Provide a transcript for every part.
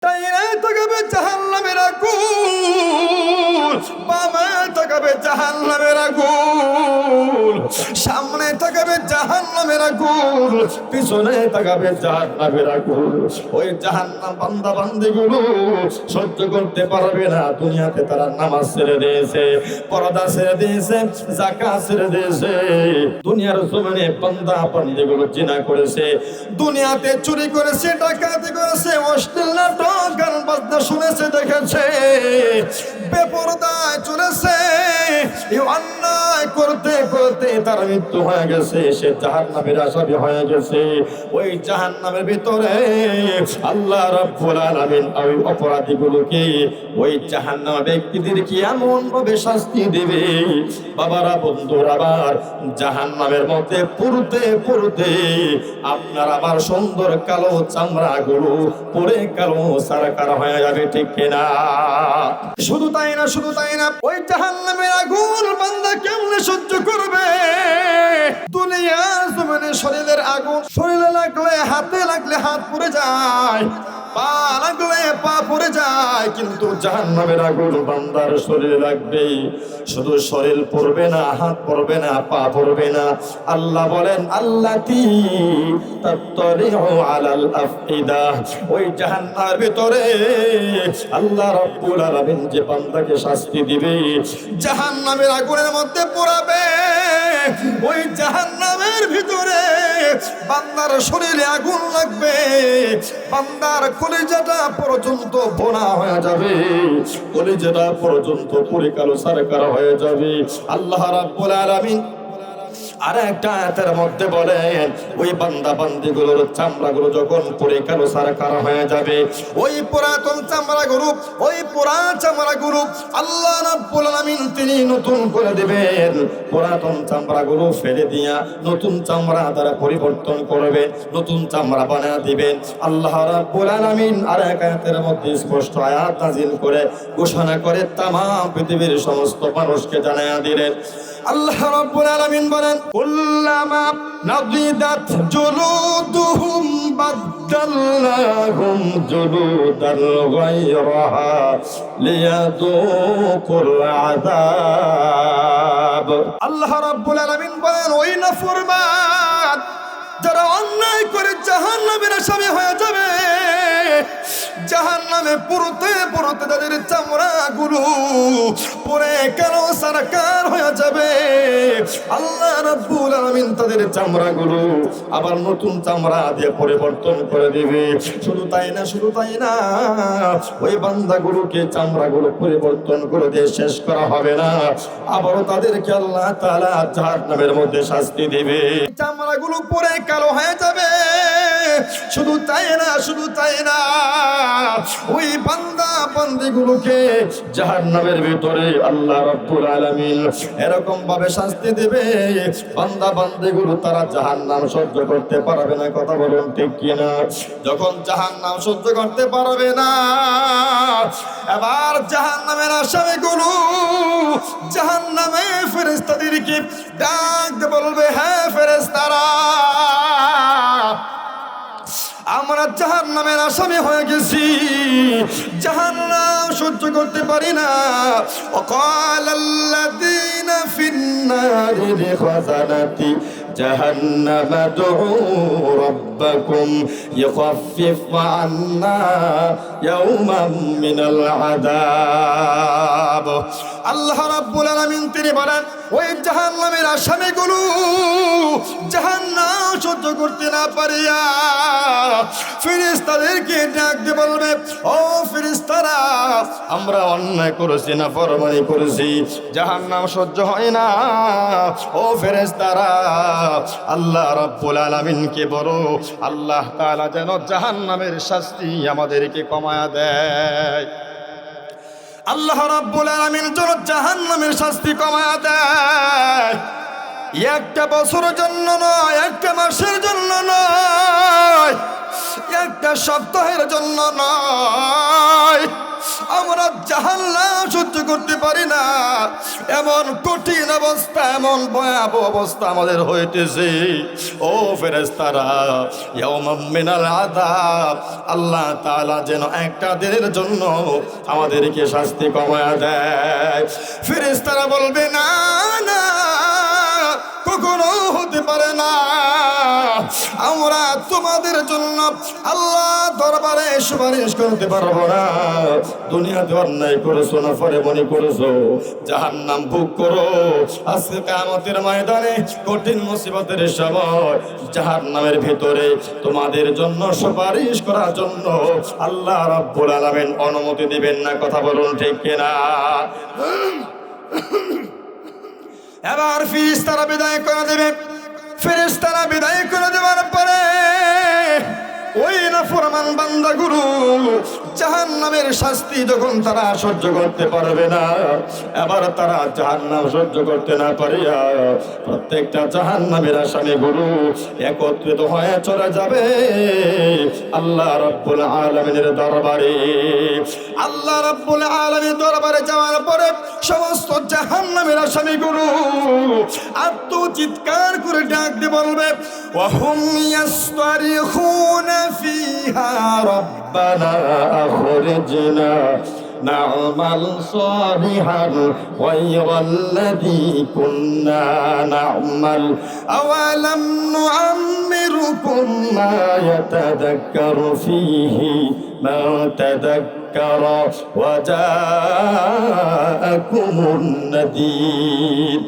ডাইনে তাকাবে জাহান্নামের আগুন, বামে তাকাবে জাহান্নামের আগুন, সামনে তাকাবে জাহান্নামের আগুন, পিছনে তাকাবে জাহান্নামের আগুন। ওই জাহান্নাম বান্দা বান্দিগুলো সহ্য করতে পারবে না। দুনিয়াতে তারা নামাজ ছেড়ে দিয়েছে, পর্দা ছেড়ে দিয়েছে, যাকাত ছেড়ে দিয়েছে। দুনিয়ার জমিনে বান্দা বান্দিগুলো জিনা করেছে, দুনিয়াতে চুরি করেছে, ডাকাতি করেছে, অশ্লীল নাটক গান বাজনা শুনেছে, দেখেছে, বেপরদায় চলেছে। এই অন্যায় করতে করতে তার মৃত্যু হয়ে গেছে, সে জাহান্নামের আসামি হয়ে গেছে। ওই জাহান্নামের ভিতরে আল্লাহ রাব্বুল আলামিন ওই অপরাধীগুলোকে, ওই জাহান্নামী ব্যক্তিদেরকে এমন ভাবে শাস্তি দিবে, বাবারা বন্ধুরা, আবার জাহান্নামের মধ্যে পুরতে পুরতে আপনার আমার সুন্দর কালো চামড়াগুলো পরে কালো সারকার হয়ে যাবে, ঠিক কিনা? শুধু তাই না, শুধু তাই না, ওই জাহান্নামের আগুন বান্দা কেমনে সহ্য করবে? দুনিয়ার জমিনে শরীরের আগুন, শরীরে লাগলে, হাতে লাগলে হাত পুড়ে যায়, পা লাগলে পা পড়ে যায়, কিন্তু জাহান্নামের আগুন বান্দার শরীরে লাগবে। শুধু শরীর পড়বে না, হাত পড়বে না, পা পড়বে না। আল্লাহ বলেন আল্লাতী তাত্তালিউ আলাল আফইদা, ওই জাহান্নামের ভিতরে আল্লাহ রাব্বুল আলামিন যে বান্দাকে শাস্তি দিবে, জাহান্নামের আগুনের মধ্যে পোড়াবে, ওই জাহান্নামের ভিতরে বান্দার শরীরে আগুন লাগবে, বান্দার কলিজাটা পর্যন্ত ভোনা হয়ে যাবে, কলিজাটা পর্যন্ত পুরে কালো সারকার হয়ে যাবে। আল্লাহ রাব্বুল আলামিন আর একটা আয়াতের মধ্যে বলেন, ওই বান্দা বান্দিগুলোর চামড়াগুলো যখন পুরে কালো সারকার হয়ে যাবে, ওই পুরাতন চামড়াগুলো, ওই পুরা চামড়াগুলো আল্লাহ রাব্বুল আলামিন তিনি নতুন করে দিবেন। পুরাতন চামড়াগুলো ফেলে দিয়া নতুন চামড়া দ্বারা পরিবর্তন করবে, নতুন চামড়া বানিয়ে দিবেন। আল্লাহ রাব্বুল আলামিন আর এক আয়াতের মধ্যে স্পষ্ট আয়াত নাযিল করে ঘোষণা করে তামাম পৃথিবীর সমস্ত মানুষকে জানায়া দিলেন। আল্লাহ রাব্বুল আলামিন বলেন, কুল্লামা নাদিদাত জুলুদুহুম বাদদালনাহুম জুলুদান গায়রাহা লিয়াযুকুল আযাব। আল্লাহ রাব্বুল আলামিন বলেন, ওই নাফরমান যারা অন্যায় করে জাহান্নামের আসামি হয়ে যাবে, জাহান্নামে পুরতে পুরতে তাদের চামড়াগুলো পরে কালো সারকার হয়ে যাবে। আল্লাহ রাব্বুল আলামিন তাদের চামড়াগুলো আবার নতুন চামড়া দিয়ে পরিবর্তন করে দিবে। শুধু তাই না, শুধু তাই না, ওই বান্দাগুলোকে চামড়াগুলো পরিবর্তন করে দিয়ে শেষ করা হবে না, আবারও তাদেরকে আল্লাহ তাআলা জাহান্নামের মধ্যে শাস্তি দিবে, চামড়াগুলো পরে কালো হয়ে যাবে। শুধু তাই না, শুধু তাই না, ওই বান্দা বান্দিগুলোকে জাহান্নামের ভিতরে আল্লাহ রাব্বুল আলামিন এরকম ভাবে শাস্তি দেবে, বান্দা বান্দিগুলো তারা জাহান্নাম সহ্য করতে পারবে না। কথা বলুন ঠিক কিনা? যখন জাহান্নাম সহ্য করতে পারবে না, এবার জাহান্নামের আসামিগুলো জাহান্নামে ফেরেশতাদেরকে ডাক দিয়ে বলবে, হ্যাঁ ফেরেশতারা, আমরা জাহান্নামের আসামি হয়ে গেছি, জাহান্নাম সহ্য করতে পারি না। ওয়াকালাল্লাযীনা ফিন-নারি লিখাযানাতি জাহান্নাম দু'উ রাব্বাকুম ইউখাফফিফ আন্না ইয়াওমান মিনাল আযাব। আল্লাহ রাব্বুল আলামিন তিনি বলেন, ওই জাহান্নামের আসামিগুলো জাহান্নাম সহ্য করতে না পারিয়া ফেরেশতাদেরকে ডাক দিয়ে বলবে, ও ফেরেশতারা, আমরা অন্যায় করেছি, না ফরমানি করেছি, জাহান্নাম সহ্য হয় না। ও ফেরেশতারা, আল্লাহ রাব্বুল আলামিনকে বলো, আল্লাহ তাআলা যেন জাহান্নামের শাস্তি আমাদেরকে কমায়া দেয়। আল্লাহ রাব্বুল আলামিন যেন জাহান্নামের শাস্তি কমায়া দেয়। একটা বছরের জন্য নয়, একটা মাসের জন্য নয়, একটা সপ্তাহের জন্য নয়, আমরা জাহান্নাম সহ্য করতে পারি না, এমন কঠিন অবস্থা, এমন ভয়াবহ অবস্থা আমাদের হইতেছে। ও ফেরেশতারা, ইয়াউমাম মিনাল আযাব, আল্লাহ তাআলা যেন একটা দিনের জন্য আমাদেরকে শাস্তি কমায়া দেয়। ফেরেশতারা বলবে না না, কখনো হতে পারে না, আমরা তোমাদের জন্য আল্লাহ দরবারে সুপারিশ করতে পারবো না। দুনিয়াতে অন্যায় করেছো, না পরে মনে করেছো, জাহান্নাম ভোগ করো। আজকে কিয়ামতের ময়দানে কঠিন মুসিবতের সময় জাহান্নামের ভিতরে তোমাদের জন্য সুপারিশ করার জন্য আল্লাহ রাব্বুল আলামিন অনুমতি দিবেন না। কথা বলুন ঠিক কিনা? এবার ফেরেশতারা বিদায় করে দেবে। ফেরেশতারা বিদায় করে দেওয়ার পরে ওই নাফরমান বান্দাগুলো জাহান্নামের শাস্তি যখন তারা সহ্য করতে পারবে না, এবার তারা জাহান্নাম সহ্য করতে না পারিয়া প্রত্যেকটা জাহান্নামের আসামিগুলো একত্রিত হয়ে চলে যাবে আল্লাহ রাব্বুল আলামিনের দরবারে। আল্লাহ রাব্বুল আলামিনের দরবারে যাওয়ার পরে সমস্ত জাহান্নামের আসামিগুলো আত্মচিৎকার করে ডাক দিয়ে বলবে, ওয়াহুম ইয়াসতারিখুনা ফিহা রব্বানা আখরিজনা না'মাল সালিহান গায়রাল্লাযী কুন্না না'মাল আওয়ালাম নু'আম্মিরুকুম মা ইয়াতাযাক্কারু ফীহি মা তাযাক্কারা ওয়া জাআকুমুন নাযীর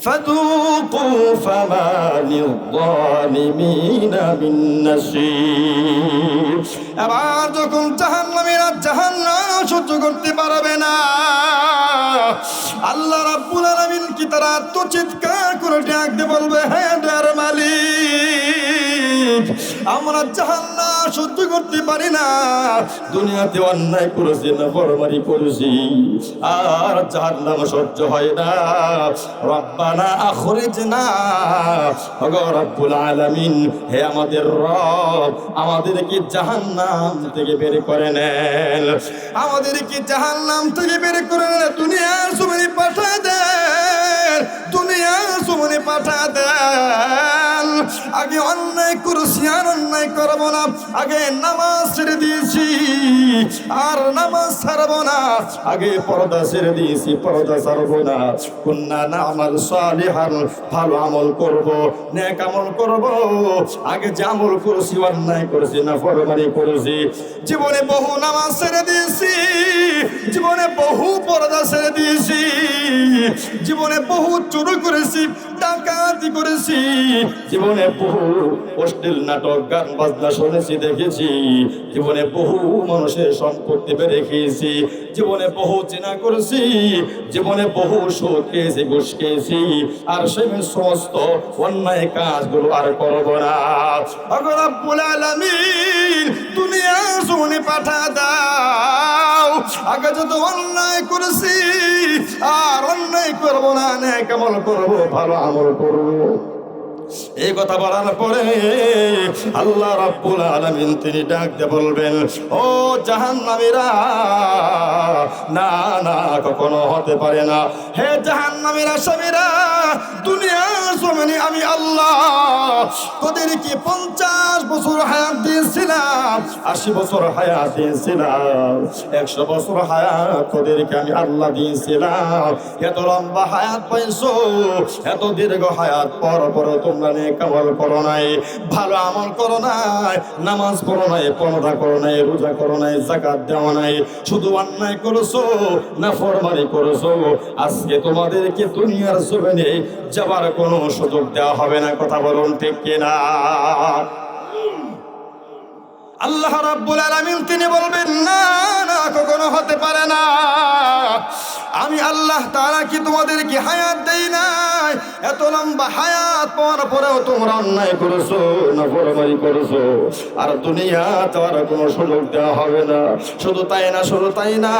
فذوقوا فما للظالمين من نصير। এবার যখন জাহান্নামীরা জাহান্নাম সহ্য করতে পারবে না, আল্লাহ রাব্বুল আলামিন কি তারা আত্মচিৎকার করে ডাক দিয়ে বলবে, হে দয়ার মালিক, আমরা জাহান্নাম সহ্য করতে পারি না, দুনিয়াতে অন্যায় করেছি, নাফরমানি করেছি, আর জাহান্নাম সহ্য হয় না। রব্বানা আখরিজনা, ওগো রব্বুল আলামিন, হে আমাদের রব, আমাদেরকে জাহান্নাম থেকে বের করে নেন, আমাদেরকে জাহান্নাম থেকে বের করে নেন, দুনিয়ার জমিনে পাঠিয়ে দেন, দুনিয়ার জমিনে পাঠিয়ে দেন। আগে অন্যায় করেছি, আর অন্যায় করবো না, আগে নামাজ ছেড়ে দিয়েছি আর নামাজ ছাড়বো না, আগে পর্দা ছেড়ে দিয়েছি, পর্দা ছাড়বো না, কুন্না না'মাল সালিহান, ভালো আমল করব, নেক আমল করব, আগে যে আমল করেছি, অন্যায় করেছি, নাফরমানি করেছি, জীবনে বহু নামাজ ছেড়ে দিয়েছি, জীবনে বহু পর্দা ছেড়ে দিয়েছি, জীবনে বহু চুরি করেছি, ডাকাতি করেছি, জীবনে বহু অশ্লীল নাটক, গান বাজনা শুনেছি, দেখেছি, জীবনে বহু মানুষের সম্পত্তি বেড়ে খেয়েছি, জীবনে বহু জিনা করেছি, জীবনে বহু সুদ খেয়েছি, ঘুষ খেয়েছি, আর সেই সমস্ত অন্যায় কাজগুলো আর করব না। ওগো রব্বুল আলামিন, দুনিয়ার জমিনে পাঠা দাও, আগে যত অন্যায় করেছি আর অন্যায় করবো না, নেক আমল করবো, ভালো আমল করবো। এই কথা বলার পরে আল্লাহ রাব্বুল আলামিন তিনি ডাক দিয়ে বলবেন, ও জাহান্নামীরা, না না, কখনো হতে পারে না, হে জাহান্নামীর আসামীরা, দুনিয়ার জমিনে আমি আল্লাহ তোদেরকে 50 বছর হায়াত দিয়েছিলাম, 80 বছর হায়াত দিয়েছিলাম, 100 বছর হায়াত তোদেরকে আমি আল্লাহ দিয়েছিলাম। এত লম্বা হায়াত পাইছো, এত দীর্ঘ হায়াত পর পর তোমরা নেক আমল করো নাই, ভালো আমল করো নাই, নামাজ পড়ো নাই, পর্দা করো নাই, রোজা করো নাই, যাকাত দেওয়া নাই, শুধু অন্যায় করেছো, নাফরমানি করেছো। আজকে তোমাদেরকে দুনিয়ার জমিনে যাবার কোনো সুযোগ দেওয়া হবে না। কথা বলুন ঠিক কিনা? আল্লাহ রাব্বুল আলামিন তিনি বলবেন, না না, কখনো হতে পারে না, আমি আল্লাহ তাআলা কি তোমাদেরকে হায়াত দেই নাই? এত লম্বা হায়াত পাওয়ার পরেও তোমরা অন্যায় করেছো, নাফরমানি করেছো, আর দুনিয়াতে আর কোনো সুযোগ দেওয়া হবে না। শুধু তাই না, শুধু তাই না,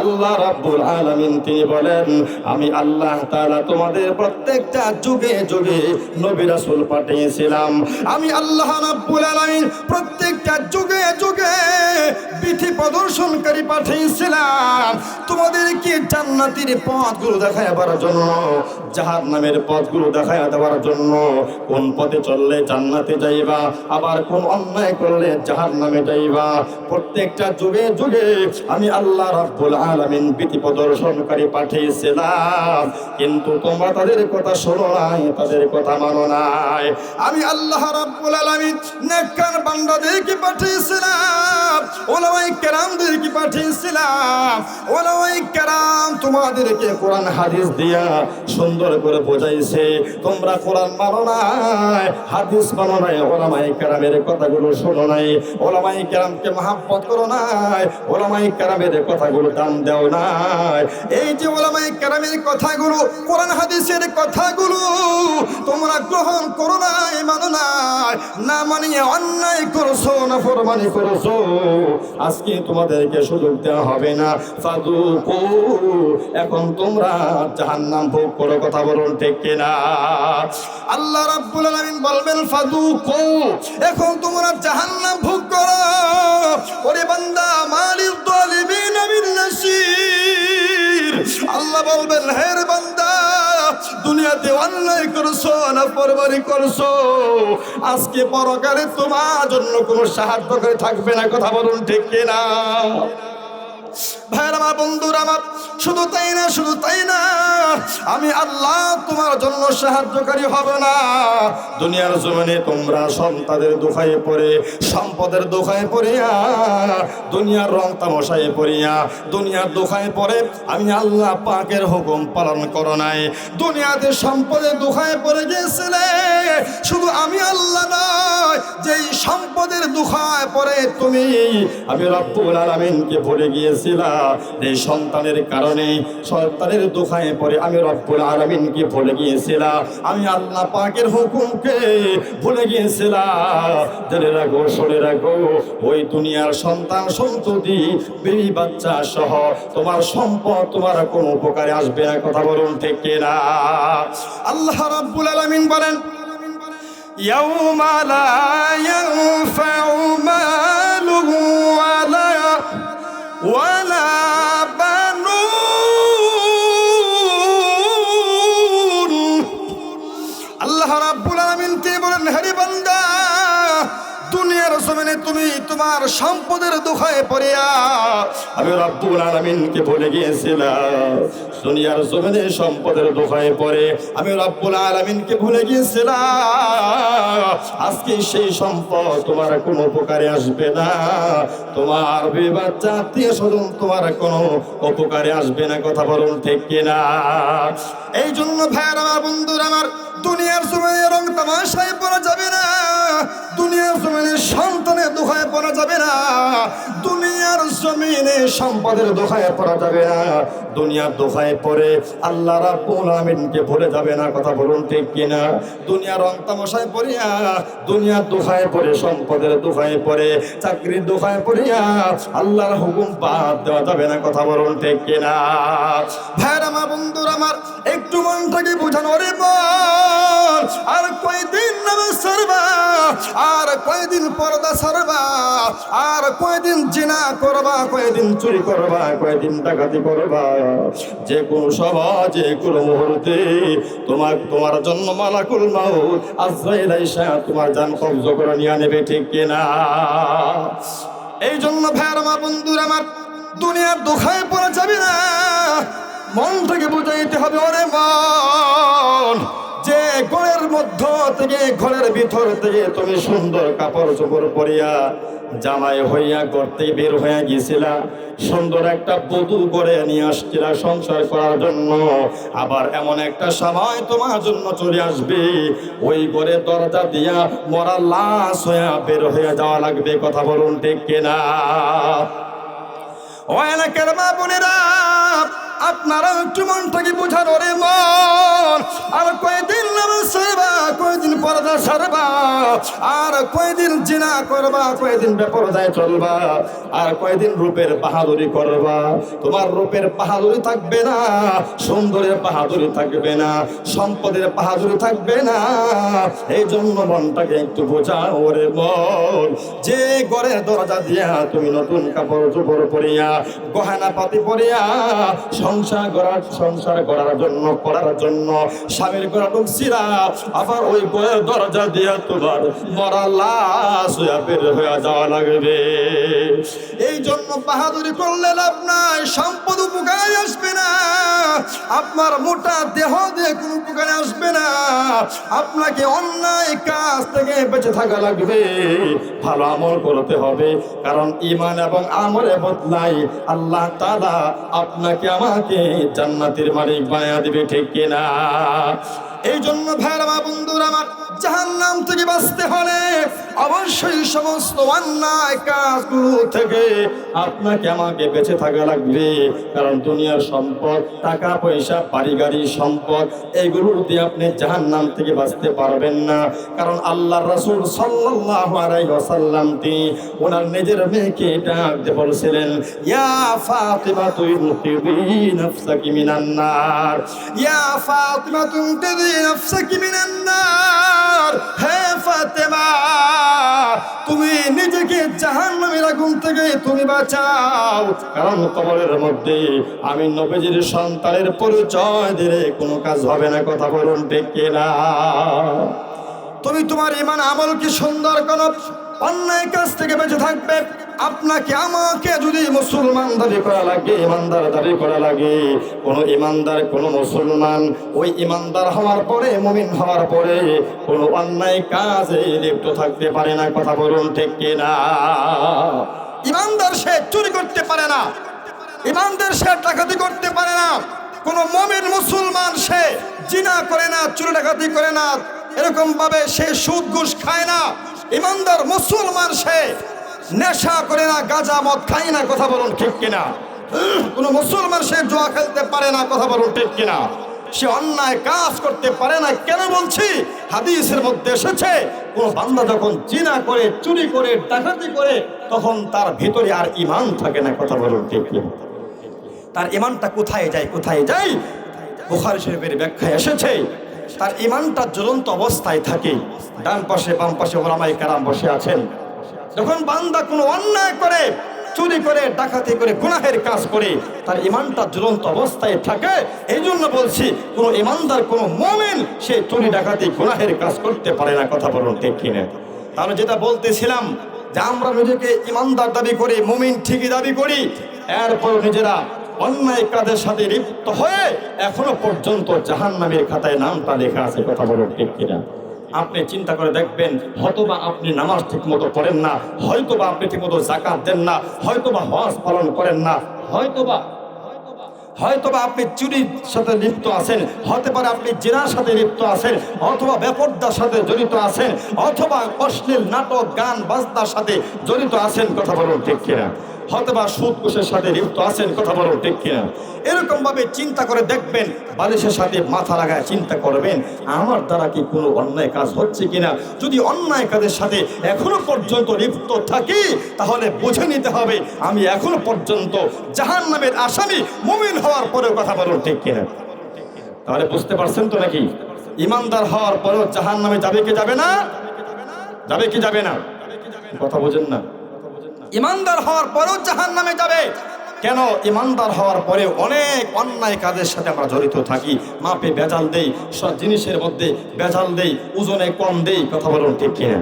আল্লাহ রাব্বুল আলামিন তিনি বলেন, আমি আল্লাহ তাআলা তোমাদের প্রত্যেকটা যুগে যুগে নবী রাসূল পাঠিয়েছিলাম। আমি আল্লাহ রাব্বুল আলামিন প্রত্যেকটা যুগে যুগে বিধি প্রদর্শনকারী পাঠিয়েছিলাম তোমাদেরকে জান্নাতের পথগুলো দেখাবার জন্য, জাহান্নামের পথগুলো দেখায়া দেওয়ার জন্য। কোন পথে চললে জান্নাতে যাইবা, আবার কোন অন্যায় করলে জাহান্নামে যাইবা। প্রত্যেকটা যুগে যুগে আমি আল্লাহ রাব্বুল আলামিন বিধি প্রদর্শনকারী পাঠিয়েছিলাম, কিন্তু তোমরা তাদের কথা শোনো নাই, তাদের কথা মানো নাই। আমি আল্লাহ রাব্বুল আলামিন নেককার বান্দাদেরকে পাঠিয়েছিলাম, উলামায়ে কেরামদেরকে পাঠিয়েছিলাম। উলামায়ে কেরাম তোমাদেরকে কোরআন হাদিস দিয়া সুন্দর করে বোঝাইছে, তোমরা কোরআন মানো নাই, হাদিস মানো নাই, উলামায়ে কেরামের কথাগুলো শোনো নাই, উলামায়ে কেরামকে মহব্বত করো নাই, উলামায়ে কেরামের কথাগুলো দাম দাও নাই। এই যে উলামায়ে কেরামের কথাগুলো, কোরআন হাদিসের কথাগুলো তোমরা গ্রহণ করো নাই, মানো নাই, না মানিয়ে অন্যায় করছো, নাফরমানি করছো, আজকে তোমাদেরকে সুযোগ দেওয়া হবে না। ফাযুকু, এখন তোমরা জাহান্নাম ভোগ করো। কথা বলুন ঠিক কিনা? আল্লাহ রাব্বুল আলামিন বলবেন ফাযুকু, এখন তোমরা জাহান্নাম ভোগ করো। ওরে বান্দা, মালিল যালিমিন মিন নাসির। আল্লাহ বলবেন, হে রে বান্দা, দুনিয়াতে অন্যায় করছো, নাফরমানি করছো, আজকে পরকালে তোমার জন্য কোনো সাহায্য করে থাকবে না। কথা বলুন ঠিক কিনা? ভাইরা আমার, বন্ধুরা আমার, শুধু তাই না, শুধু তাই না, আমি আল্লাহ তোমার জন্য সাহায্যকারী হব না। দুনিয়ার জমিনে তোমরা সন্তানের দোহায় পড়ে, সম্পদের দোহায় পড়িয়া, দুনিয়ার রং তামাশায় পড়িয়া, দুনিয়ার দোহায় পড়ে আমি আল্লাহ পাকের হুকুম পালন করো নাই। দুনিয়াতে সম্পদের দোহায় পড়ে গিয়েছিলে, শুধু আমি আল্লাহ নয়, যেই সম্পদের দোহায় পড়ে তুমি আমি রব্বুল আলামিনকে ভুলে গিয়েছিলা, এই সন্তানের কারণে, সন্তানের দোহায় পড়ে আমি রব্বুল আলামিনকে ভুলে গিয়েছিলাম, আমি আল্লাহ পাকের হুকুমকে ভুলে গিয়েছিলাম। জেনে রাখো, শুনে রাখো, ওই দুনিয়ার সন্তান সন্ততি, বিবি বাচ্চা সহ তোমার সম্পদ তোমার কোনো উপকারে আসবে না। কথা বলুন ঠিক কিনা? আল্লাহ রাব্বুল আলামিন বলেন, ইয়াউমা লা ইয়ানফাউ মালুহু ওয়ালা বানুন। আল্লাহ রাব্বুল আলামিন কে বলেন, হে বান্দা, দুনিয়ার জমিনে তুমি তোমার সম্পদের দোহায় পড়িয়া আমি রব্বুল আলামিনকে ভুলে গিয়েছিলাম। দুনিয়ার জমিনে সম্পদের দোহায় পড়ে আমি রব্বুল আলামিনকে ভুলে গিয়েছিলাম। আজকে সেই সম্পদ তোমার কোনো উপকারে আসবে না, তোমার বাচ্চা আত্মীয় স্বজন তোমার কোনো উপকারে আসবে না। কথা বলুন ঠিক কিনা? এই জন্য ভাইয়ার আমার, বন্ধুরা আমার, দুনিয়ার জমিনে রং তামাশায় পড়া যাবে না, দুনিয়ার জমিনে সন্তানের দোহায় পড়া যাবে না, দুনিয়ার জমিনে সম্পদের দোহায় পড়া যাবে না। দুনিয়ার দোহায় পড়ে আল্লাহ রাব্বুল আলামিনকে ভুলে যাবে না। কথা বলুন ঠিক কিনা? দুনিয়ার রং তামাশায় পড়িয়া, দুনিয়ার দোহায় পড়ে, সম্পদের দোহায় পড়ে, চাকরির দোহায় পড়িয়া আল্লাহর হুকুম বাদ দেওয়া যাবে না। কথা বলুন ঠিক কিনা? ভাইরা আমার, বন্ধুরা আমার, একটু মনটাকে বোঝানো রে বল, আর কয়দিন নামাজ ছাড়বা, আর কয়দিন পর্দা ছাড়বা, আর কয়দিন জিনা করবা, কয়দিন চুরি করবা, কয়দিন ডাকাতি করবা। যে কোনো সময়, যে কোনো মুহূর্তে তোমার জন্য মালাকুল মাউত আজরাইল আইসা তোমার জান কবজ করে নিয়ে নেবে। ঠিক কিনা? এই জন্য ভাইয়ার আমার, বন্ধুরা আমার, দুনিয়ার দোহায় পড়া যাবে না, মন থেকে বুঝাইতে হবে, ওরে মন, যে ঘরের মধ্য থেকে, ঘরের ভিতর থেকে তুমি সুন্দর কাপড় চোপড় পরিয়া জামাই হইয়া ঘর থেকে বের হইয়া গিয়েছিলা, সুন্দর একটা বধূ করে নিয়ে আসছিলা সংসার করার জন্য, আবার এমন একটা সময় তোমার জন্য চলে আসবে, ওই ঘরে দরজা দিয়া মরা লাশ হইয়া বের হইয়া যাওয়া লাগবে। কথা বলুন ঠিক কিনা? ও এলাকার মা বোনেরা, আপনারা একটু মনটাকে বুঝানো রে মন, আর কয়দিন নামাজ ছাড়বা, কয়দিন পর্দা ছাড়বা, আর কয়দিন জিনা করবা, কয়দিন বেপরদায় চলবা, আর কয়দিন রূপের বাহাদুরি করবা। তোমার রূপের বাহাদুরি থাকবে না, সুন্দরের বাহাদুরি থাকবে না, সম্পদের বাহাদুরি থাকবে না। এই জন্য মনটাকে একটু বোঝাও রে মন। যে ঘরের দরজা দিয়া তুমি নতুন কাপড় চোপড় পরিয়া গহনা পাতি পরিয়া সংসার করার জন্য স্বামীর ঘরে ঢুকছিলা, আবার ওই ঘরের দরজা দিয়া তোমার মরা লাশ বের হয়ে যাওয়া লাগবে। এই জন্য বাহাদুরি করলে লাভ নাই, সম্পদ উপকারে আসবে না, আপনার মোটা দেহ দিয়ে কোনো উপকারে আসবে না। আপনাকে অন্যায় কাজ থেকে বেঁচে থাকা লাগবে, ভালো আমল করতে হবে, কারণ ঈমান এবং আমলে বদলাই আল্লাহ তাআলা আপনাকে আমাকে জান্নাতের মালিক বানায়া দিবে, ঠিক কিনা? এই জন্য ভাইরা মা বন্ধুরা আমার, জাহান্নাম থেকে বাঁচতে হলে অবশ্যই সমস্ত অন্যায় কাজগুলো থেকে আপনাকে আমাকে বেঁচে থাকা লাগবে। কারণ দুনিয়ার সম্পদ, টাকা পয়সা, বাড়ি গাড়ি, সম্পদ, এইগুলো দিয়ে আপনি জাহান্নাম থেকে বাঁচতে পারবেন না। কারণ আল্লাহর রাসূল সাল্লাল্লাহু আলাইহি ওয়াসাল্লাম তিনি ওনার নিজের মেয়েকে ডাক দিয়ে বলছিলেন, ইয়া ফাতিমা তুনকিদি নাফসাকি মিনান নার, ইয়া ফাতিমা তুনকিদি নাফসাকি মিনান নার। হে ফাতেমা, তুমি নিজেকে জাহান্নামের আগুন থেকে তুমি বাঁচাও, কারণ কবরের মধ্যে আমি নবীজির সন্তানের পরিচয় দিলে কোনো কাজ হবে না। কথা বলুন ঠিক কিনা? তুমি তোমার ঈমান আমলকে সুন্দর করো, অন্যায় কাজ থেকে বেঁচে থাকবে। আপনাকে আমাকে যদি মুসলমান দাবি করা লাগে, ইমানদার দাবি করা লাগে, কোনো ইমানদার, কোনো মুসলমান ওই ইমানদার হওয়ার পরে, মুমিন হওয়ার পরে কোনো অন্যায় কাজে লিপ্ত থাকতে পারে না। কথা বলুন ঠিক কিনা? ইমানদার সে চুরি করতে পারে না, ইমানদার সে ডাকাতি করতে পারে না, কোনো মুমিন মুসলমান সে জিনা করে না, চুরি ডাকাতি করে না, এরকম ভাবে সে সুদ ঘুষ খায় না। ইমানদার মুসলমান সে নেশা করে না, গাঁজা মদ খায় না। কথা বলুন ঠিক কিনা? কোন মুসলমান সে জুয়া খেলতে পারে না। কথা বলুন ঠিক কিনা? সে অন্যায় কাজ করতে পারে না। কেন বলছি? হাদিসের মধ্যে এসেছে, কোন বান্দা যখন জিনা করে, চুরি করে, ডাকাতি করে, তখন তার ভিতরে আর ঈমান থাকে না। কথা বলুন ঠিক কিনা? তার ঈমানটা কোথায় যায়? কোথায় যায়? বুখারী শরীফের ব্যাখ্যায় এসেছে, তার ঈমানটা জ্বলন্ত অবস্থায় থাকে। ডান পাশে বাম পাশে ওলামায়ে কেরাম বসে আছেন। যখন বান্দা কোনো অন্যায় করে, চুরি করে, ডাকাতি করে, গুনাহের কাজ করে, তার ঈমানটা জ্বলন্ত অবস্থায় থাকে। এই জন্য বলছি, কোনো ঈমানদার, কোনো মুমিন সে চুরি ডাকাতি গুনাহের কাজ করতে পারে না। কথা বলুন ঠিক কিনা? তাহলে যেটা বলতেছিলাম যে আমরা নিজেকে ঈমানদার দাবি করি, মুমিন ঠিকই দাবি করি, এরপর নিজেরা অন্যায় কাজের সাথে লিপ্ত হয়ে এখনো পর্যন্ত জাহান্নামের খাতায় নামটা লেখা আছে। কথা বলুন ঠিক কিনা? আপনি চিন্তা করে দেখবেন, হয়তোবা আপনি নামাজ ঠিক মতো পড়েন না, হয়তোবা আপনি ঠিক মতো যাকাত দেন না, হয়তোবা হজ পালন করেন না, হয়তোবা আপনি চুরির সাথে লিপ্ত আছেন, হতে পারে আপনি জিনার সাথে লিপ্ত আছেন, অথবা বেপরদার সাথে জড়িত আছেন, অথবা অশ্লীল নাটক, গান বাজনার সাথে জড়িত আছেন। কথা বলুন ঠিক কিনা? হয়তোবা সুদ ঘুষের সাথে লিপ্ত আছেন। কথা বলুন ঠিক কিনা? এরকম ভাবে চিন্তা করে দেখবেন, বালিশের সাথে মাথা লাগায় চিন্তা করবেন, আমার দ্বারা কি কোনো অন্যায় কাজ হচ্ছে কিনা। যদি অন্যায় কাজের সাথে এখনো পর্যন্ত লিপ্ত থাকি, তাহলে বুঝে নিতে হবে আমি এখনো পর্যন্ত জাহান্নামের আসামি, মুমিন হওয়ার পরেও। কথা বলুন ঠিক কিনা? তাহলে বুঝতে পারছেন তো নাকি? ইমানদার হওয়ার পরেও জাহান্নামে যাবে কি যাবে না? যাবে কি যাবে না? কথা বোঝেন না? ইমানদার হওয়ার পরেও জাহান্নামে যাবে। কেন? ইমানদার হওয়ার পরে অনেক অন্যায় কাজের সাথে আমরা জড়িত থাকি। মাপে ভেজাল দেই, সব জিনিসের মধ্যে ভেজাল দেই, ওজনে কম দেই। কথা বলুন ঠিক কিনা?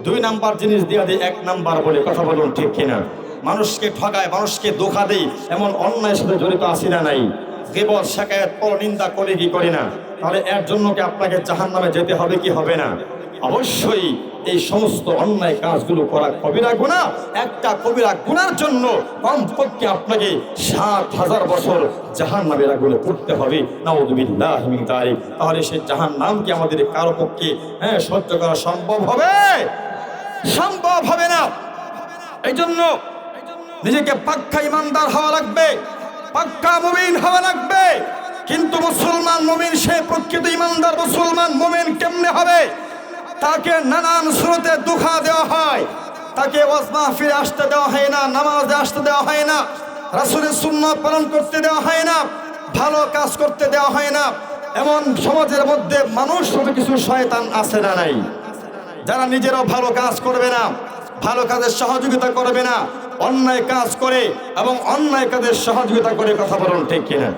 2 নাম্বার জিনিস দিয়া দেই 1 নাম্বার বলে। কথা বলুন ঠিক কিনা? মানুষকে ঠগায়, মানুষকে ধোঁকা দেই, এমন অন্যায়ের সাথে জড়িত আছি না নাই? গীবত, শিকায়াত, পরনিন্দা করে কি করি না? তাহলে এর জন্য কি আপনাকে জাহান্নামে যেতে হবে কি হবে না? অবশ্যই। এই সমস্ত অন্যায় কাজগুলো করা কবিরা গুনাহ। একটা কবিরা গুনার জন্য কমপক্ষে আপনাকে 7000 বছর জাহান্নামের আগুনে পড়তে হবে। নাউযুবিল্লাহি মিন যালিক। তাহলে সেই জাহান্নাম কি আমাদের কারো পক্ষে সহ্য করা সম্ভব হবে? সম্ভব হবে না। এই জন্য নিজেকে পাক্কা ইমানদার হওয়া লাগবে। পাক্কা মুমিন হওয়া লাগবে। কিন্তু মুসলমান মুমিন, সে প্রকৃত ইমানদার মুসলমান মুমিন কেমনে হবে? তাকে নানান সুরতে দুঃখা দেওয়া হয়, তাকে ওয়াজ মাহফিলে আসতে দেওয়া হয় না, নামাজে আসতে দেওয়া হয় না, রাসূলের সুন্নাত পালন করতে দেওয়া হয় না, ভালো কাজ করতে দেওয়া হয় না। এমন সমাজের মধ্যে মানুষ কিছু শয়তান আছে না নাই, যারা নিজেরাও ভালো কাজ করবে না, ভালো কাজের সহযোগিতা করবে না, অন্যায় কাজ করে এবং অন্যায় কাজের সহযোগিতা করে। কথা বলুন ঠিক কিনা?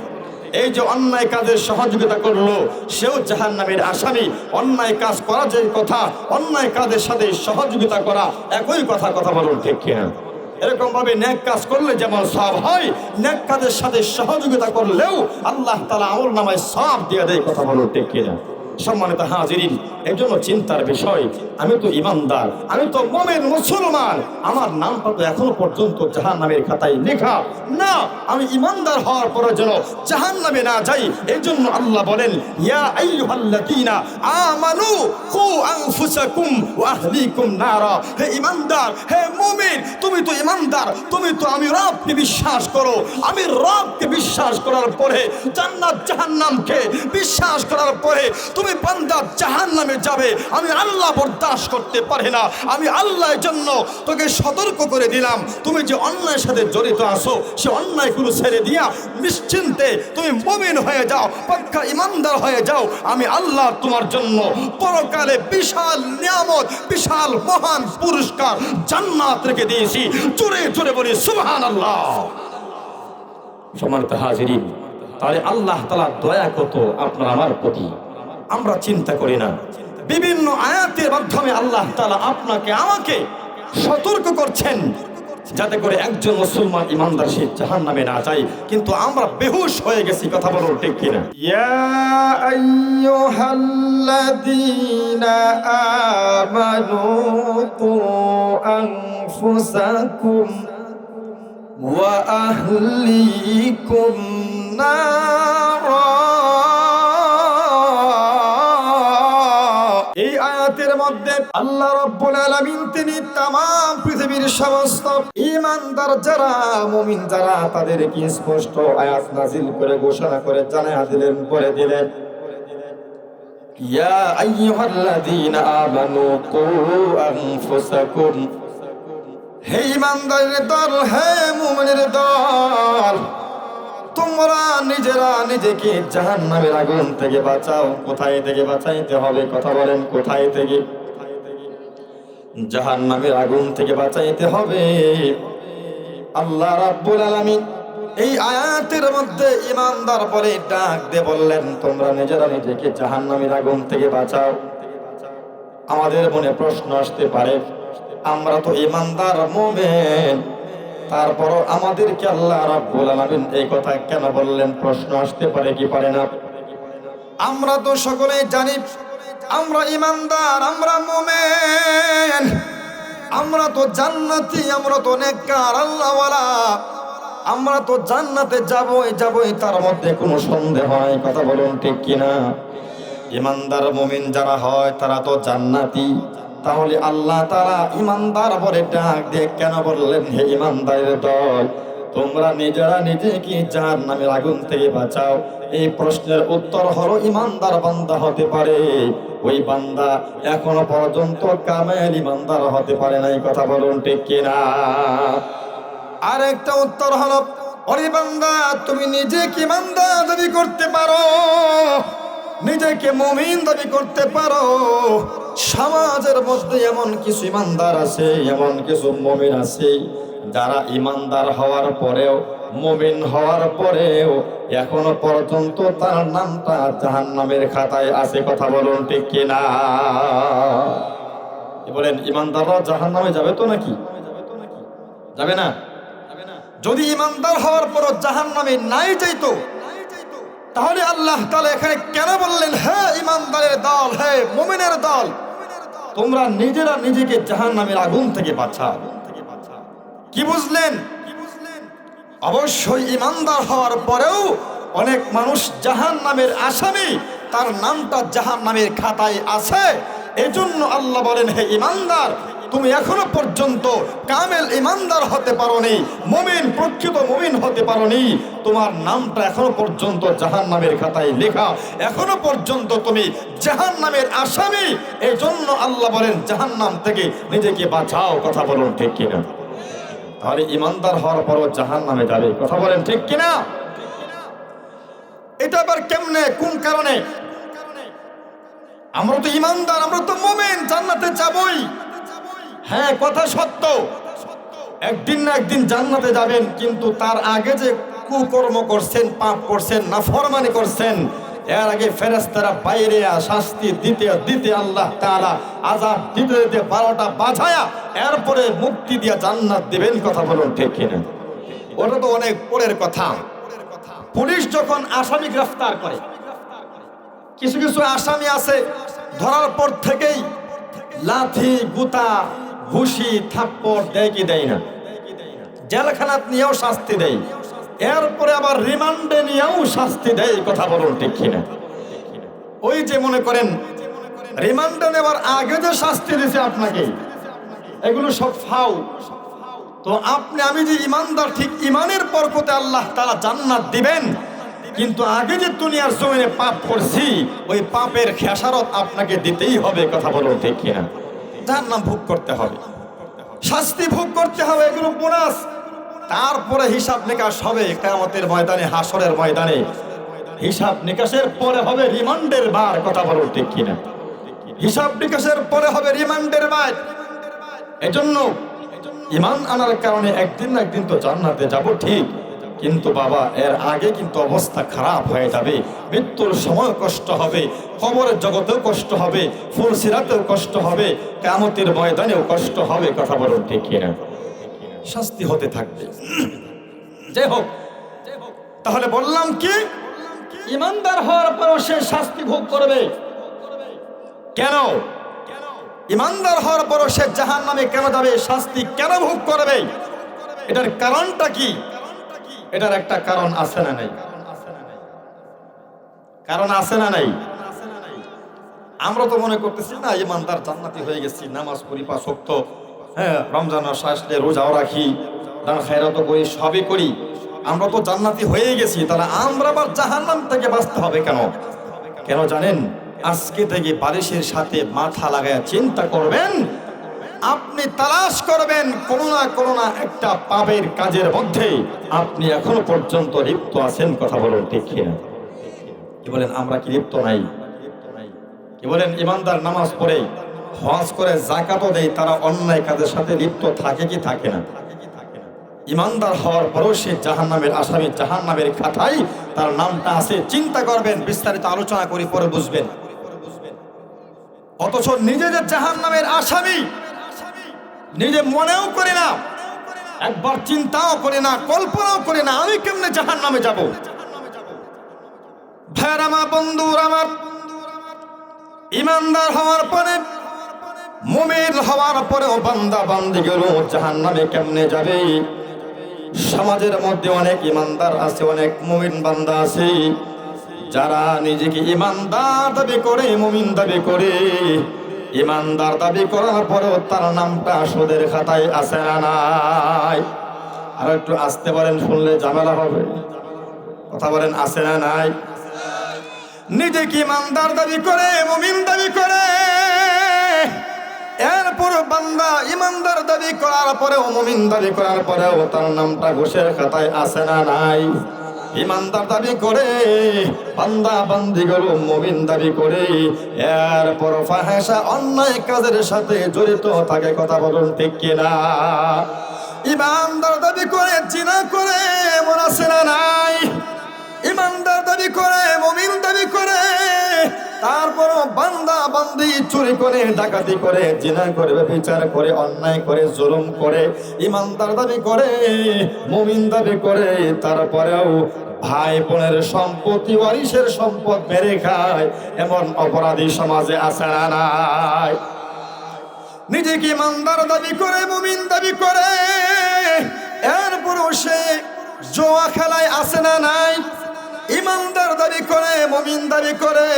এই যে অন্যায় কাজের সহযোগিতা করলো, সেও জাহান্নামের আসামি। অন্যায় কাজ করা যে কথা, অন্যায় কাজের সাথে সহযোগিতা করা একই কথা। কথা বলুন ঠিক কিনা? এরকম ভাবে নেক কাজ করলে যেমন সওয়াব হয়, নেক কাজের সাথে সহযোগিতা করলেও আল্লাহ তাআলা আমলনামায় সওয়াব দিয়ে দেয়। কথা বলুন ঠিক কিনা? সম্মানিত হাজিরিন, এর জন্য চিন্তার বিষয়, আমি তো ইমানদার, আমি তো মুমিন মুসলমান, আমার নামটা তো এখনো পর্যন্ত জাহান্নামের খাতায় লেখা না। আমি ইমানদার হওয়ার পরে যেন জাহান্নামে না যাই, এই জন্য আল্লাহ বলেন, ইয়া আইয়ুহাল্লাযীনা আমানু কু আনফুসাকুম ওয়া আহলিকুম নারা। হে ইমানদার, হে মুমিন, তুমি তো ইমানদার, তুমি তো আমি রবকে বিশ্বাস করো। আমি রবকে বিশ্বাস করার পরে, জান্নাত জাহান্নামকে বিশ্বাস করার পরে তুমি বান্দা জাহান্নামে যাবে, আমি আল্লাহ বরদাস্ত করতে পারি না। আমি আল্লাহর জন্য তোকে সতর্ক করে দিলাম, তুমি যে অন্যায়ের সাথে জড়িত আছো, সে অন্যায়গুলো ছেড়ে দিয়া নিশ্চিন্তে তুমি মুমিন হয়ে যাও, পাক্কা ইমানদার হয়ে যাও। আমি আল্লাহ তোমার জন্য পরকালে বিশাল নিয়ামত, বিশাল মহান পুরস্কার জান্নাত রেখে দিয়েছি। জোরে জোরে বলি সুবহানাল্লাহ। সম্মানিত হাজিরিন, তাহলে আল্লাহ তাআলা দয়া কত আপনার আমার প্রতি আমরা চিন্তা করি না। বিভিন্ন আয়াতের মাধ্যমে আল্লাহ তাআলা আপনাকে আমাকে সতর্ক করছেন, যাতে করে একজন মুসলমান ইমানদার সে জাহান্নামে না যায়। কিন্তু আমরা বেহুশ হয়ে গেছি। কথা বলুন ঠিক কিনা? ইয়া আইয়ুহাল্লাযীনা আমানু কু আনফুসাকুম ওয়া আহলিকুম নারা। এই আয়াতের মধ্যে আল্লাহ রাব্বুল আলামিন তিনি তাম পৃথিবীর সমস্ত ঈমানদার যারা, মুমিন যারা, তাদেরকে স্পষ্ট আয়াত নাযিল করে ঘোষণা করে জানায়া দিলেন, বলে দিলেন, ইয়া আইয়ুহাল্লাযীনা আমানু কু আনফুসাকুম। হে ঈমানদারের দল, হে মুমিনের দল, তোমরা নিজেরা নিজেকে জাহান্নামের আগুন থেকে বাঁচাও। কোথায় থেকে বাঁচাইতে হবে? কথা বলেন, কোথায় থেকে? জাহান্নামের আগুন থেকে বাঁচাইতে হবে। আল্লাহ রাব্বুল আলামিন এই আয়াতের মধ্যে ঈমানদার বলে ডাক দিয়ে বললেন, তোমরা নিজেরা নিজেকে জাহান্নামের আগুন থেকে বাঁচাও। আমাদের মনে প্রশ্ন আসতে পারে, আমরা তো ঈমানদার মুমিন, তারপরও আমাদেরকে আল্লাহ রাব্বুল আলামিন এই কথা কেন বললেন? প্রশ্ন আসতে পারে কি পারে না? আমরা তো সকলেই জানি আমরা ঈমানদার, আমরা মুমিন, আমরা তো জান্নাতি, আমরা তো নেককার আল্লাহওয়ালা, আমরা তো জান্নাতে যাবই, তার মধ্যে কোনো সন্দেহ নাই। কথা বলুন ঠিক কিনা? ঈমানদার মুমিন যারা হয় তারা তো জান্নাতি। তাহলে আল্লাহ তাআলা ঈমানদার বলে ডাক দিয়ে কেন বললেন, হে ঈমানদারের দল, তোমরা নিজেরা নিজেকে জাহান্নামের আগুন থেকে বাঁচাও? এই প্রশ্নের উত্তর হলো, ঈমানদার বান্দা হতে পারে, ওই বান্দা এখনো পর্যন্ত কামেল ঈমানদার হতে পারে নাই। কথা বলুন ঠিক কিনা? আরেকটা উত্তর হলো, ওরে বান্দা, তুমি নিজেকে ঈমানদার দাবি করতে পারো, নিজেকে মুমিন দাবি করতে পারো, সমাজের মধ্যে এমন কিছু ঈমানদার আছে, এমন কিছু মুমিন আছে, যারা ঈমানদার হওয়ার পরেও, মুমিন হওয়ার পরেও এখনো পর্যন্ত তার নামটা জাহান্নামের খাতায় আছে। কথা বলুন ঠিক কিনা? বলেন, ঈমানদাররা জাহান্নামে যাবে তো নাকি? যাবে না? যদি ঈমানদার হওয়ার পরও জাহান্নামে নাই যাইতো, তাহলে আল্লাহ তাআলা এখানে কেন বললেন, হে ঈমানদারের দল, হে মুমিনের দল, তোমরা নিজেরা নিজেকে জাহান্নামের আগুন থেকে বাঁচাও? কি বুঝলেন? অবশ্যই ঈমানদার হওয়ার পরেও অনেক মানুষ জাহান্নামের আসামি, তার নামটা জাহান্নামের খাতায় আছে। এজন্য আল্লাহ বলেন, হে ঈমানদার, তুমি এখনো পর্যন্ত কামেল ইমানদার হতে পারোনি, মুমিন প্রকৃত মুমিন হতে পারোনি, তোমার নামটা এখনো পর্যন্ত জাহান্নামের খাতায় লেখা, এখনো পর্যন্ত তুমি জাহান্নামের আসামি। এই জন্য আল্লাহ বলেন জাহান্নাম থেকে নিজেকে বাঁচাও। কথা বলুন ঠিক কিনা? তাহলে ইমানদার হওয়ার পরও জাহান্নামে যাবে। কথা বলেন ঠিক কিনা? এটা আবার কেমনে, কোন কারণে? আমরা তো ইমানদার, আমরা তো মুমিন, জান্নাতে যাবই। হ্যাঁ, কথা সত্য, একদিন না একদিন জান্নাতে যাবেন, কিন্তু তার আগে যে কুকর্ম করছেন, পাপ করছেন, নাফরমানি করছেন, এর আগে ফেরেশতারা বাইরে শাস্তি দিতে দিতে আল্লাহ তাআলা আযাব দিতে দিতে 12টা বাজায়া এরপরে মুক্তি দিয়া জান্নাত দিবেন। কথা বলুন ঠিক কিনা? ওটা তো অনেক পরের কথা। পুলিশ যখন আসামি গ্রেফতার করে, কিছু কিছু আসামি আছে ধরার পর থেকেই লাথি গুতা ঘুষি থাপ্পড় দেয় কি দেয় না, জেলখানাত নিয়েও শাস্তি দেয়, এরপরে আবার রিমান্ডে নিয়েও শাস্তি দেয়। কথা বলুন ঠিক কিনা? ওই যে মনে করেন রিমান্ডে নেওয়ার আগে যে শাস্তি দিয়েছে আপনাকে, এগুলো সব ফাউল। তো আপনি আমি যে ইমানদার, ঠিক ইমানের বরকতে আল্লাহ তাআলা জান্নাত দিবেন, কিন্তু আগে যে দুনিয়ার জমিনে পাপ করছি, ওই পাপের খেসারত আপনাকে দিতেই হবে। কথা বলুন ঠিক কিনা? জাহান্নাম ভোগ করতে হবে, শাস্তি ভোগ করতে হবে, এগুলো বোনাস। তারপরে হিসাব নিকাশ হবে কিয়ামতের ময়দানে, হাসরের ময়দানে হিসাব নিকাশের পরে হবে রিমান্ডের বার। কথা বলুন ঠিক কিনা? হিসাব নিকাশের পরে হবে রিমান্ডের বার। এজন্য ঈমান আনার কারণে একদিন না একদিন তো জান্নাতে যাব ঠিক, কিন্তু বাবা এর আগে কিন্তু অবস্থা খারাপ হয়ে যাবে। মৃত্যুর সময় কষ্ট হবে, কবরের জগতেও কষ্ট হবে, ফুলসিরাতেও কষ্ট হবে, কিয়ামতের ময়দানেও কষ্ট হবে। কথা বলুন ঠিক কিনা? শাস্তি হতে থাকবে। যাই হোক, তাহলে বললাম কি, ইমানদার হওয়ার পরও সে শাস্তি ভোগ করবে। কেন? ইমানদার হওয়ার পরও সে জাহান্নামে কেন যাবে, শাস্তি কেন ভোগ করবে? এটার কারণটা কি? এটার একটা কারণ আছে না নাই? কারণ আছে না নাই? আমরা তো মনে করতেছি না ইমানদার জান্নাতি হয়ে গেছি, নামাজ পড়ি, 5 ওয়াক্ত, হ্যাঁ, রমজান আসলে রোজাও রাখি, দান খায়রাত করি, সবই করি, আমরা তো জান্নাতি হয়ে গেছি। তাহলে আমরা আবার জাহান্নাম থেকে বাঁচতে হবে কেন? কেন জানেন? আজকে থেকে বালিশের সাথে মাথা লাগায় চিন্তা করবেন, আপনি তালাশ করবেন কোনো না একটা পাপের কাজের মধ্যে আপনি এখনো পর্যন্ত লিপ্ত আছেন। কথা বলুন ঠিক কিনা? কি বলেন, আমরা কি লিপ্ত নাই? কি বলেন, ইমানদার নামাজ পড়ে, হজ করে, যাকাতও দেয়, তারা অন্যায় কাজের সাথে লিপ্ত থাকে কি থাকে না? ইমানদার হওয়ার পরও সে জাহান্নামের আসামি, জাহান্নামের খাতায় তার নামটা আছে। চিন্তা করবেন, বিস্তারিত আলোচনা করি, পরে বুঝবেন। অথচ নিজে যে জাহান্নামের আসামি নিজে মনেও করে না, একবার চিন্তাও করে না, কল্পনাও করে না, আমি কেমনে জাহান্নামে যাব। ভাইয়ের আমার, বন্ধুর আমার, ইমানদার হওয়ার পরে, মুমিন হওয়ার পরেও বান্দা বান্দিগুলো জাহান্নামে কেমনে যাবে? সমাজের মধ্যে অনেক ইমানদার আছে, অনেক মুমিন বান্দা আছে, যারা নিজেকে ইমানদার দাবি করে, মুমিন দাবি করে, ইমানদার দাবি করার পরেও তার নামটা সুদের খাতায় আছে না নাই? আর একটু আসতে পারেন, শুনলে ঝামেলা হবে। কথা বলেন, আছে না নাই? নিজেকে ইমানদার দাবি করে, মুমিন দাবি করে, এরপর বান্দা ইমানদার দাবি করার পরেও, মুমিন দাবি করার পরেও তার নামটা ঘুষের খাতায় আছে না নাই? ইমানদার দাবি করে, বান্দা বান্দিগুলো মুমিন দাবি করে, এরপর ফাহিশা অন্যায় কাজের সাথে জড়িত থাকে। কথা বলুন ঠিক কিনা? ইমানদার দাবি করে, জিনা করে, এমন আছে না নাই? ইমানদার দাবি করে, মুমিন দাবি করে, তারপরও বান্দা বান্দি চুরি করে, ডাকাতি করে, জিনা করে, ব্যভিচার করে, অন্যায় করে, জুলুম করে, ইমানদার দাবি করে, মুমিন দাবি করে, তারপরেও ভাই বোনের সম্পত্তি, ওয়ারিশের সম্পদ মেরে খায়, এমন অপরাধী সমাজে আছে না নাই? নিজেকে ইমানদার দাবি করে, মুমিন দাবি করে, এরপরও সে জুয়া খেলায় আছে না নাই? ইমানদার দাবি করে, মুমিন দাবি করে,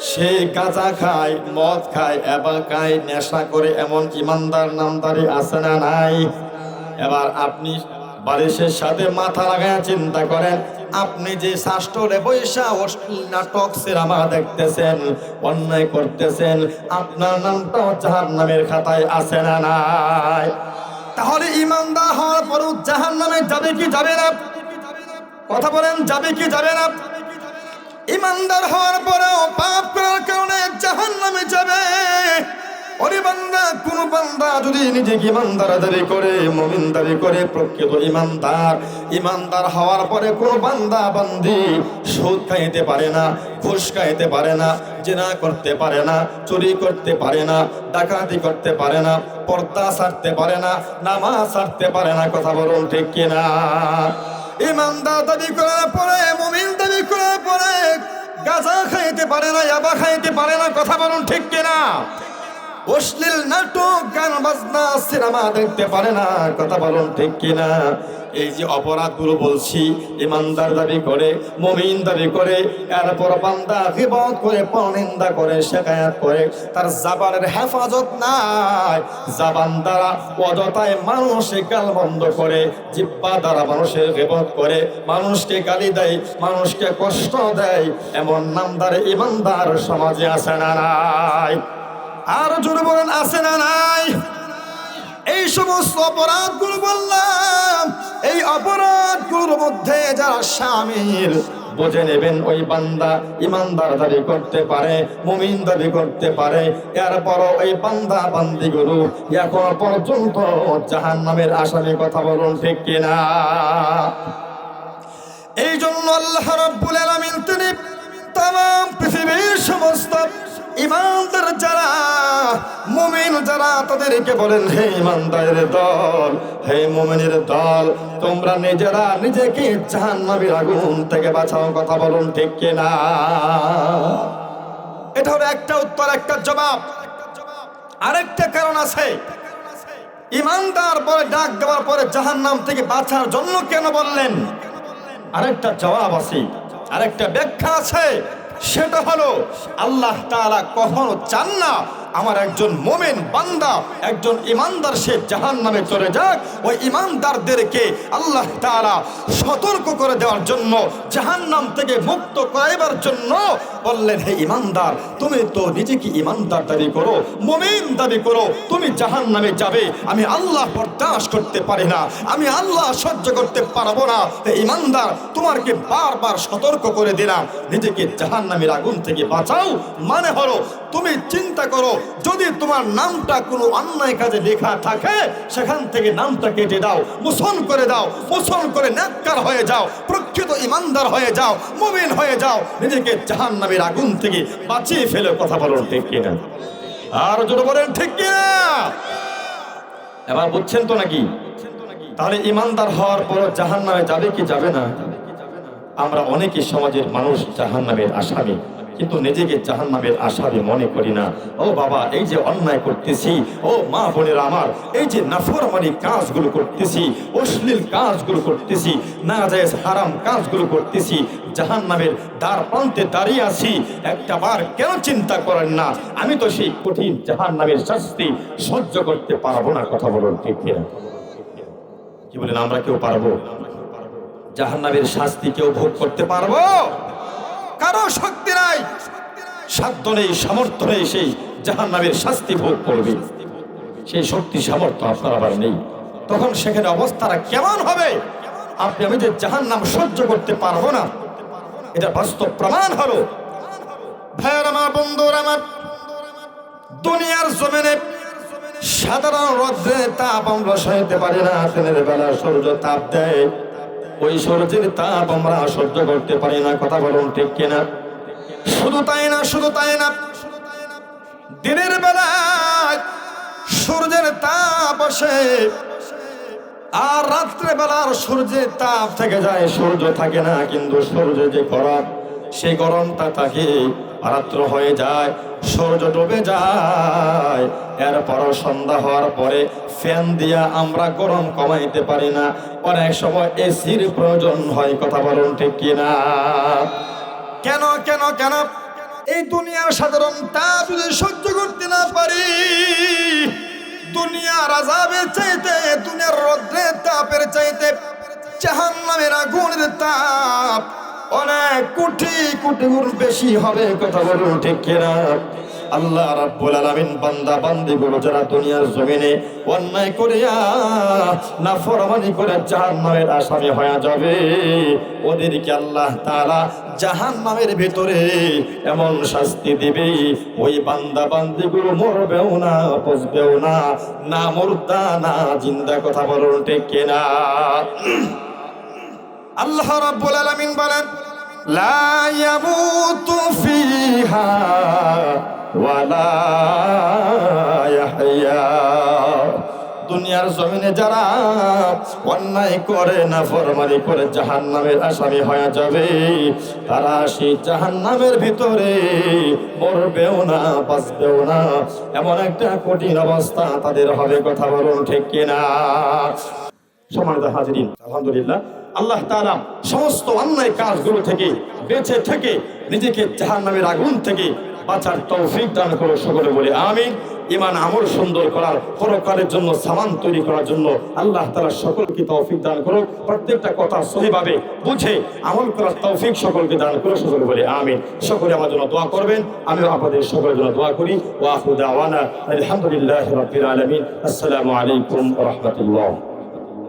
সে গাঁজা খায়, মদ খায়, এবা খায়, নেশা করে, এমন ইমানদার নামদারি আছে না নাই? এবার আপনি বালিশের সাথে মাথা লাগায় চিন্তা করেন, আপনি যে শাস্ত্রে বৈশা অশ্লীল নাটক সিনেমা দেখতেছেন, অন্যায় করতেছেন, আপনার নামটাও জাহান্নামের খাতায় আছে না নাই? তাহলে ইমানদার হওয়ার পরও জাহান্নামে যাবে কি যাবে না? কথা বলেন, যাবে কি যাবে না? ইমানদার হওয়ার পরেও পাপ করার কারণে জাহান্নামে যাবে। ওরে বান্দা, কোন বান্দা যদি নিজেকে ইমানদার দাবি করে, মুমিন দাবি করে, প্রকৃত ইমানদার হওয়ার পরে কোন বান্দা বান্দি সুদ খাইতে পারে না, ঘুষ খাইতে পারে না, জিনা করতে পারে না, চুরি করতে পারে না, ডাকাতি করতে পারে না, পর্দা ছাড়তে পারে না, নামাজ ছাড়তে পারে না। কথা বলুন ঠিক কিনা? ইমানদার দাবি করার পরে, মুমিন দাবি করার পরে গাঁজা খাইতে পারে না, ইয়াবা খাইতে পারে না। কথা বলুন ঠিক কিনা? অশ্লীল নাটক, গান বাজনা, সিনেমা দেখতে পারে না। কথা বলুন ঠিক কিনা? এই যে অপরাধগুলো বলছি, ইমানদার দাবি করে, মুমিন দাবি করে, এরপর বান্দা গীবত করে, পরনিন্দা করে, শিকায়াত করে, তার জবানের হেফাজত নাই। জবান দ্বারা অযথায় মানুষের গাল বন্ধ করে, জিহ্বা দ্বারা মানুষের গীবত করে, মানুষকে গালি দেয়, মানুষকে কষ্ট দেয়, এমন নামদার ইমানদার সমাজে আছে না নাই? আর জোরে বলেন, আছে না নাই? এই সমস্ত অপরাধগুলো বললাম, এই অপরাধগুলোর মধ্যে যারা শামিল, বুঝে নেবেন ওই বান্দা ইমানদার দাবি করতে পারে, মুমিন দাবি করতে পারে, এরপরও ওই বান্দা বান্দিগুলো এখন পর্যন্ত জাহান্নামের আসামি। কথা বলুন ঠিক কিনা? এই জন্য আল্লাহ রাব্বুল আলামিন তিনি তামাম পৃথিবীর সমস্ত ইমানদার যারা, মুমিন যারা, তাদেরকে বলেন, হে ইমানদারের দল, হে মুমিনের দল, তোমরা নিজেরা নিজেকে জাহান্নামের আগুন থেকে বাঁচাও। কথা বলুন ঠিক কিনা? এটা হলো একটা উত্তর, একটা জবাব। আরেকটা কারণ আছে, ইমানদার বলে ডাক দেওয়ার পরে জাহান্নাম থেকে বাঁচার জন্য কেন বললেন? আরেকটা জবাব আছে, আরেকটা ব্যাখ্যা আছে। সেটা হলো, আল্লাহ তাআলা কখনো চান না আমার একজন মুমিন বান্দা, একজন ইমানদার সে জাহান্নামে চলে যাক। ওই ইমানদারদেরকে আল্লাহ তাআলা সতর্ক করে দেওয়ার জন্য, জাহান্নাম থেকে মুক্ত করাইবার জন্য বললেন, হে ইমানদার, তুমি তো নিজেকে ইমানদার দাবি করো, মুমিন দাবি করো, তুমি জাহান্নামে যাবে। আমি আল্লাহ বরদাস্ত করতে পারি না, আমি আল্লাহ সহ্য করতে পারবো না। হে ইমানদার, তোমাকে বারবার সতর্ক করে দিলাম, নিজেকে জাহান্নামের আগুন থেকে বাঁচাও। মানে হলো, তুমি চিন্তা করো, যদি তোমার নামটা কোনো অন্যায় কাজে লেখা থাকে, সেখান থেকে নামটা কেটে দাও, মোচন করে দাও, মোচন করে নেককার হয়ে যাও, প্রকৃত ইমানদার হয়ে যাও, মুমিন হয়ে যাও, নিজেকে জাহান্নামের আগুন থেকে বাঁচিয়ে ফেলে। কথা বলুন ঠিক কিনা? আর জোরে বলেন ঠিক কিনা? এবার বুঝছেন তো নাকি? তাহলে ইমানদার হওয়ার পর জাহান্নামে যাবে কি যাবে না? আমরা অনেকে সমাজের মানুষ জাহান্নামের আসামি, কিন্তু নিজেকে জাহান্নামের আসামি মনে করি না। ও বাবা, এই যে অন্যায় করতেছি, ও মা বোনেরা আমার, এই যে নাফরমানি কাজগুলো করতেছি, অশ্লীল কাজগুলো করতেছি, নাজায়েজ হারাম কাজগুলো করতেছি, জাহান্নামের দ্বার প্রান্তে দাঁড়িয়ে আছি, একটা বার কেন চিন্তা করেন না, আমি তো সেই কঠিন জাহান্নামের শাস্তি সহ্য করতে পারবো না? কথা বলুন ঠিক কিনা? কি বলেন, আমরা কেউ পারবো? জাহান্নামের শাস্তি কেউ ভোগ করতে পারবো? কারো শক্তি নাই, সাধ্য নেই, সামর্থ্য নেই সেই জাহান্নামের শাস্তি ভোগ করবে। সেই শক্তি সামর্থ্য আপনার আবার নেই। তখন সেখানে অবস্থাটা কেমন হবে? আপনি আমি যে জাহান্নাম সহ্য করতে পারবো না, এটা বাস্তব প্রমাণ হলো। ভাইয়ের আমার, বন্ধুরা আমার, দুনিয়ার জমিনে সাধারণ রৌদ্রের তাপ আমরা সইতে পারি না। দিনের বেলা সূর্য তাপ দেয়, ওই সূর্যের তাপ আমরা সহ্য করতে পারি না। কথা বলুন ঠিক কিনা? শুধু তাই না, শুধু তাই না, দিনের বেলায় সূর্যের তাপ আসে, আর রাত্রে বেলার সূর্যের তাপ থেকে যায়, সূর্য থাকে না। কিন্তু সূর্য যে গরম, সেই গরমটা থাকে, রাত্র হয়ে যায়, সূর্য ডুবে যায়, এরপরও সন্ধ্যা হওয়ার পরে ফ্যান দিয়া আমরা গরম কমাইতে পারি না। অনেক সময় এসির প্রয়োজন হয়। কথা বলুন ঠিক কিনা? কেন কেন কেন? এই দুনিয়ার সাধারণ তাপ যদি সহ্য করতে না পারি, দুনিয়ার আযাবের চাইতে, দুনিয়ার রৌদ্রের তাপের চাইতে জাহান্নামের আগুনের তাপ অনেক কোটি কোটি গুণ বেশি হবে। কথা বলুন ঠিক কিনা? আল্লাহ রাব্বুল আলামিন বান্দা বান্দিগুলো যারা দুনিয়ার জমিনে অন্যায় করিয়া নাফরমানি করে জাহান্নামের আসামি হয়ে যাবে, ওদেরকে আল্লাহ তাআলা জাহান্নামের ভিতরে এমন শাস্তি দিবে, ওই বান্দা বান্দিগুলো মরবেও না, পচবেও না, না মুর্দা না জিন্দা। কথা বলুন ঠিক কিনা? আল্লাহ রাব্বুল আলামিন বলেন, লা ইয়ামুতু ফিহা ওয়ালা ইয়াহইয়া। দুনিয়ার জমিনে যারা অন্যায় করে, নাফরমানি করে জাহান্নামের আসামি হয়ে যাবে, তারা সেই জাহান্নামের ভিতরে মরবেও না, বাঁচবেও না, এমন একটা কঠিন অবস্থা তাদের হবে। কথা বলুন ঠিক কিনা? সম্মানিত হাজিরিন, আলহামদুলিল্লাহ আল্লাহ তাআলা সমস্ত অন্যায় কাজগুলো থেকে বেঁচে থেকে নিজেকে জাহান্নামের আগুন থেকে বাঁচার তৌফিক দান করো। সকলে বলে আমিন। ঈমান আমল সুন্দর করার, পরকালের জন্য সামান তৈরি করার জন্য আল্লাহ তাআলা সকলকে তৌফিক দান করো। প্রত্যেকটা কথা সহিভাবে বুঝে আমল করার তৌফিক সকলকে দান করো। সকলে বলে আমিন। সকলে আমার জন্য দোয়া করবেন, আমিও আপনাদের সকলের জন্য দোয়া করি। ওয়া আখিরু দাওয়ানা আলহামদুলিল্লাহি রাব্বিল আলামিন। আসসালামু আলাইকুম ওয়া রাহমাতুল্লাহ।